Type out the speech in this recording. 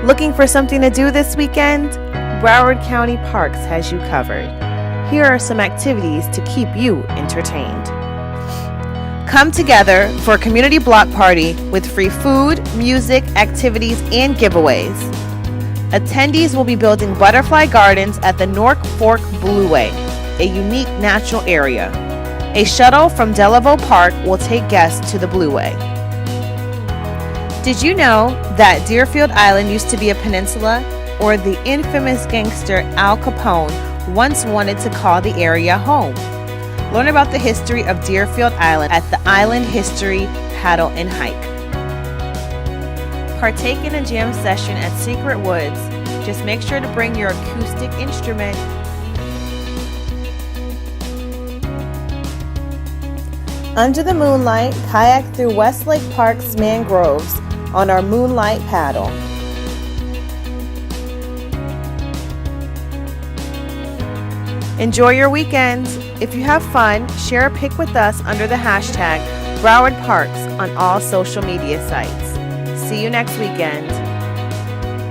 Looking for something to do this weekend? Broward County Parks has you covered. Here are some activities to keep you entertained. Come together for a community block party with free food, music, activities, and giveaways. Attendees will be building butterfly gardens at the North Fork Blueway, a unique natural area. A shuttle from Delaveau Park will take guests to the Blueway. Did you know that Deerfield Island used to be a peninsula, or the infamous gangster Al Capone once wanted to call the area home? Learn about the history of Deerfield Island at the Island History Paddle and Hike. Partake in a jam session at Secret Woods. Just make sure to bring your acoustic instrument. Under the moonlight, kayak through Westlake Park's mangroves on our moonlight paddle. Enjoy your weekends. If you have fun, share a pic with us under the hashtag Broward Parks on all social media sites. See you next weekend.